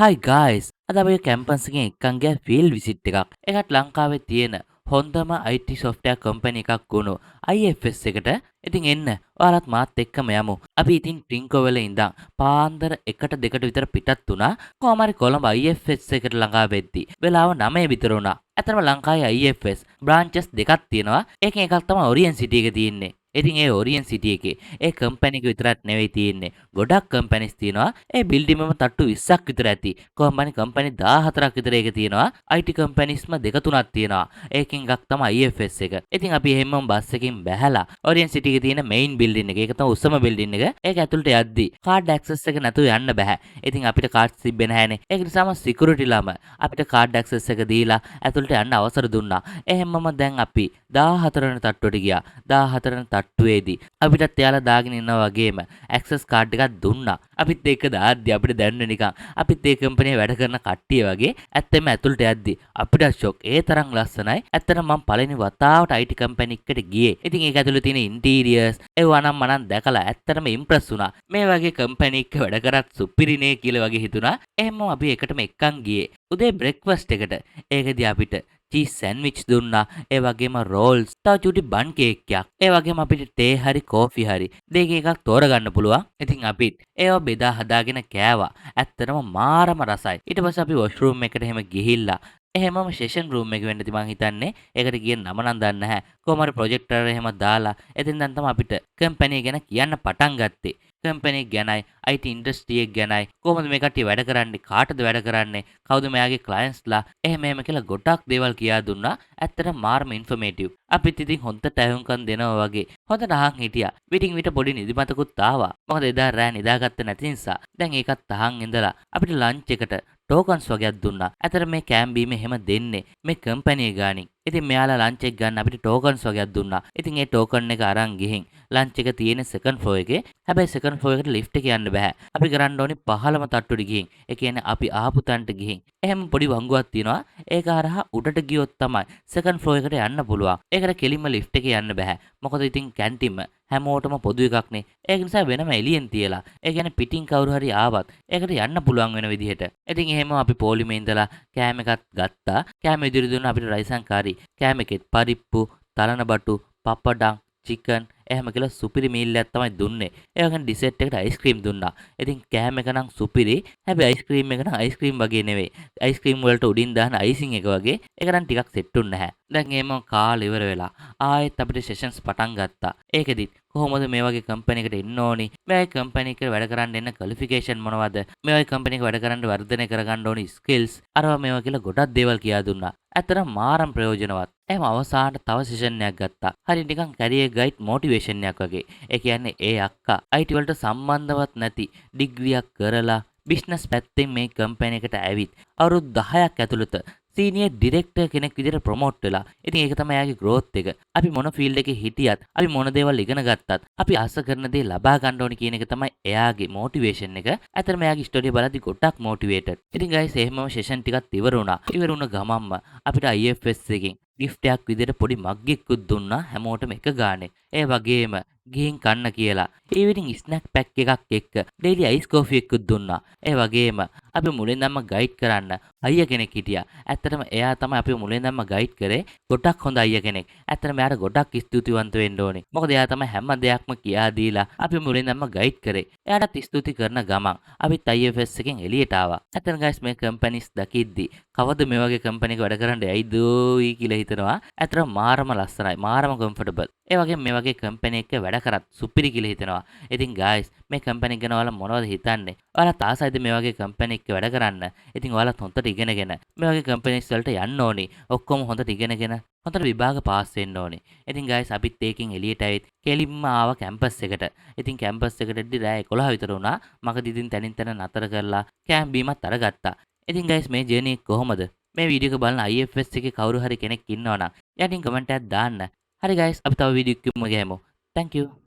Hi guys! අද අපි campus එකෙන් එක්කන් ගියා ෆීල්ඩ් විසිට් එකක්. ඒකට ලංකාවේ තියෙන හොඳම IT software company එකක් වුණු IFS එකට. ඉතින් එන්න ඔයාලත් මාත් එක්කම යමු. අපි ඉතින් ටින්කෝ වල ඉඳන් පාන්දර 1ට 2ට විතර පිටත් වුණා. කොහොම හරි කොළඹ IFS එකට ළඟා වෙද්දි වෙලාව 9 විතර වුණා. ඇත්තටම ලංකාවේ IFS බ්‍රාන්චස් දෙකක් තියෙනවා. ඒකෙන් එකක් තමයි ඔරියන් සිටි එක තියෙන්නේ. ඉතින් ඒ ඔරියන් සිටි එකේ ඒ කම්පැනි එක විතරක් නෙවෙයි තියෙන්නේ. ගොඩක් කම්පැනිස් තියෙනවා. ඒ බිල්ඩින්ග්වම තට්ටු 20ක් විතර ඇති. කොහොම හරි කම්පැනි 14ක් විතර ඒක තියෙනවා. IT කම්පැනිස්ම දෙක තුනක් තියෙනවා. ඒකෙන් එකක් තමයි IFS එක. ඉතින් අපි එහෙමම බස් එකකින් බැහැලා ඔරියන් සිටි එකේ තියෙන මෙයින් බිල්ඩින් එක. ඒක තමයි උස්සම බිල්ඩින් එක. ඒක ඇතුළට යද්දි කාඩ් ඇක්සස් එක නැතුව යන්න බෑ. ඉතින් අපිට කාඩ්ස් තිබ්බේ නැහැනේ. ඒක නිසාම සිකියුරිටිලාම අපිට කාඩ් ඇක්සස් එක දීලා ඇතුළට යන්න අවසර දුන්නා. එහෙමම දැන් අපි 14 වෙනි තට්ටුවට ගියා. 14 වෙනි තට්ටුවේදී අපිටත් එයාලා දාගෙන ඉන්නා වගේම ඇක්සස් කාඩ් එකක් දුන්නා. අපිත් ඒක දාද්දි අපිට දැනුනේ නිකන් අපිත් ඒ කම්පැනියේ වැඩ කරන කට්ටිය වගේ. ඇත්තෙම ඇතුළට යද්දි අපිට ෂොක්. ඒ තරම් ලස්සනයි. ඇත්තටම මම පළවෙනි වතාවට IT කම්පැනි එකකට ගියේ. ඉතින් ඒක ඇතුළේ තියෙන ඉන්ටීරියර්ස් ඒවා නම් මනම් දැකලා ඇත්තටම ඉම්ප්‍රස් වුණා. මේ වගේ කම්පැනි එකක වැඩ කරත් සුපිරිනේ කියලා වගේ හිතුණා. එහෙනම් අපි එකටම එක්කන් ගියේ. උදේ බ්‍රෙක්ෆාස්ට් එකට. ඒකදී අපිට චීස් සෑන්ඩ්විච් දුන්නා. ඒ වගේම රෝල්ස්, තව චූටි බන් කේක් එකක්. ඒ වගේම අපිට තේ හරි කෝෆි හරි දෙකේ එකක් තෝරගන්න පුළුවන්. ඉතින් අපිත් ඒවා බෙදා හදාගෙන කෑවා. ඇත්තටම මාරම රසයි. ඊට පස්සේ අපි වොෂ්රූම් එකට එහෙම ගිහිල්ලා එහෙමම සෙෂන් රූම් එක වෙන්නදී මං හිතන්නේ. ඒකට ගිය නම නම් දන්නේ නැහැ. කොහොම හරි ප්‍රොජෙක්ටර් එහෙම දාලා එතෙන් දැන් තමයි අපිට කම්පැනි ගැන කියන්න පටන් ගත්තේ. කම්පැනි ගැනයි IT ඉන්ඩස්ට්‍රි එක ගැනයි කොහොමද මේ කට්ටිය වැඩ කරන්නේ, කාටද වැඩ කරන්නේ, කවුද මෙයාගේ ක්ලයන්ට්ස්ලා, එහෙම එහෙම කියලා ගොඩක් දේවල් කියා දුන්නා. ඇත්තටම මාර්ම ඉන්ෆර්මේටිව්. අපිත් ඉතින් හොඳට ඇහුම්කන් දෙනවා වගේ හොඳට අහන් හිටියා. විටින් විට පොඩි නිදිමතකුත් ආවා. මොකද එදා රෑ නිදාගත්ත නැති නිසා. දැන් ඒකත් අහන් ඉඳලා අපිට ලන්ච් එකට ටෝකන්ස් වගේක් දුන්නා. ඇතර මේ කෑම් බීම එහෙම දෙන්නේ මේ කම්පැනි ගානින්. ඉතින් මෙයාලා ලන්ච් එක ගන්න අපිට ටෝකන්ස් වගේක් දුන්නා. ඉතින් ඒ ටෝකන් එක අරන් ගිහින් ලන්ච් එක තියෙන සෙකන්ඩ් ෆ්ලෝර් එකේ. හැබැයි සෙකන්ඩ් ෆ්ලෝර් එකට ලිෆ්ට් එක යන්න බෑ. අපි කරන්න ඕනේ 15ම තට්ටුවට ගිහින්. ඒ කියන්නේ අපි ආපු තැනට ගිහින්. එහෙම පොඩි වංගුවක් තියෙනවා. ඒක හරහා උඩට ගියොත් තමයි සෙකන්ඩ් ෆ්ලෝර් එකට යන්න පුළුවන්. ඒකට කෙලින්ම ලිෆ්ට් එකේ යන්න බෑ. මොකද ඉතින් කැන්ටින්ම හැමෝටම පොදු එකක්නේ. ඒක නිසා වෙනම එළියෙන් තියලා. ඒ කියන්නේ පිටින් කවුරු හරි ආවත් ඒකට යන්න පුළුවන් වෙන විදිහට. ඉතින් එහෙම අපි පොලිමේ ඉඳලා කෑම එකක් ගත්තා. කෑම ඉදිරි දුන්න අපිට රයිසන් කාරි. කෑම එකෙත් පරිප්පු, තලන බටු, පපඩම්, චිකන් එහෙම කියලා සුපිරි මීල් එකක් තමයි දුන්නේ. ඒ වගේම ඩිසර්ට් එකට අයිස්ක්‍රීම් දුන්නා. ඉතින් කෑම එක නම් සුපිරි. හැබැයි අයිස්ක්‍රීම් එක නම් අයිස්ක්‍රීම් වගේ නෙවෙයි. අයිස්ක්‍රීම් වලට උඩින් දාන අයිසිං එක වගේ. ඒක නම් ටිකක් සෙට් වුන්නේ නැහැ. දැන් එහෙම කාලා ඉවර වෙලා ආයෙත් අපිට සෙෂන්ස් පටන් ගත්තා. ඒකෙදිත් කොහොමද මේ වගේ කම්පැනි එකට එන්න ඕනි? මේ වගේ කම්පැනි එකට වැඩ කරන්න එන්න ක්වොලිෆිකේෂන් මොනවද? මේ වගේ කම්පැනි එක වැඩ කරන්න වර්ධනය කරගන්න ඕනි ස්කිල්ස්. අරවා මේවා කියලා ගොඩක් දේවල් කියා දුන්නා. ඇත්තටම මාරම් ප්‍රයෝජනවත්. එහෙම අවසානට තව සෙෂන් එකක් ගත්තා. හරි නිකන් කැරියර් ගයිඩ් මොටිවේෂන් එකක් වගේ. ඒ කියන්නේ ඒ අක්කා IT වලට සම්බන්ධවත් නැති ඩිග්‍රියක් කරලා බිස්නස් පැත්තෙන් මේ කම්පැනි එකට ඇවිත් අවුරුදු 10ක් ඇතුළත සීනියර් ඩිරෙක්ටර් කෙනෙක් විදිහට ප්‍රොමෝට් වෙලා. ඉතින් ඒක තමයි එයාගේ growth එක. අපි මොන ෆීල්ඩ් එකේ හිටියත්, අපි මොන දේවල් ඉගෙන ගත්තත්, අපි ආස කරන දේ ලබා ගන්න ඕනි කියන එක තමයි එයාගේ මොටිවේෂන් එක. ඇත්තටම එයාගේ ස්ටෝරිය බලද්දි ගොඩක් මොටිවේටඩ්. ඉතින් ගයිස් එහෙමම සෙෂන් ටිකක් ඉවර වුණා. ඉවර වුණ ගමන්ම අපිට IFS එකෙන් ගිෆ්ට් එකක් විදිහට පොඩි මග් එකකුත් දුන්නා හැමෝටම එක ගානේ. ඒ වගේම ගිහින් කන්න කියලා ඊවිනින් ස්නැක් පැක් එකක් එක්ක ඩේලි අයිස් කෝෆි එකකුත් දුන්නා. ඒ වගේම අපි මුලින්දම ගයිඩ් කරන්න අයියා කෙනෙක් හිටියා. ඇත්තටම එයා තමයි අපි මුලින්දම ගයිඩ් කරේ. ගොඩක් හොඳ අයියා කෙනෙක්. ඇත්තටම එයාට ගොඩක් ස්තුතිවන්ත වෙන්න ඕනේ. මොකද එයා තමයි හැම දෙයක්ම කියා දීලා අපි මුලින්දම ගයිඩ් කරේ. එයාටත් ස්තුති කරන ගමන් අපිත් IFS එකෙන් එළියට ආවා. ඇත්තටම ගයිස් මේ කම්පැනිස් දකිද්දි කවද මේ වගේ කම්පැනි එක වැඩ කරන්න ඇයිදෝයි කියලා හිතනවා. ඇත්තටම මාරම ලස්සනයි. මාරම කම්ෆර්ටබල්. ඒ වගේම මේ වගේ කම්පැනි එකක වැඩ කරත් සුපිරි කියලා හිතනවා. ඉතින් ගයිස් මේ කම්පැනි එක ගැන ඔයාලා මොනවද හිතන්නේ? ඔයාලා තාසයිද මේ වගේ කම්පැනි එකක වැඩ කරන්න? ඉතින් ඔයාලත් හොඳට ඉගෙනගෙන මේ වගේ කම්පැනිස් වලට යන්න ඕනි. ඔක්කොම හොඳට ඉගෙනගෙන හොඳට විභාග පාස් වෙන්න ඕනි. ඉතින් ගයිස් අපිත් ඒකෙන් එළියට ඇවිත් කෙලින්ම ආවා කැම්පස් එකට. ඉතින් කැම්පස් එකට එද්දි රෑ 11 විතර වුණා. මගදී ඉතින් තනින් තන නතර කරලා කෑම් බීමත් අරගත්තා. ඉතින් ගයිස් මේ ජර්නි එක කොහොමද? මේ වීඩියෝ එක බලන IFS එකේ කවුරු හරි කෙනෙක් ඉන්නවනම් යටින් කමෙන්ට් එකක් දාන්න. හරි ගයිස් අපි තව වීඩියෝ එකක් ගමු. Thank you.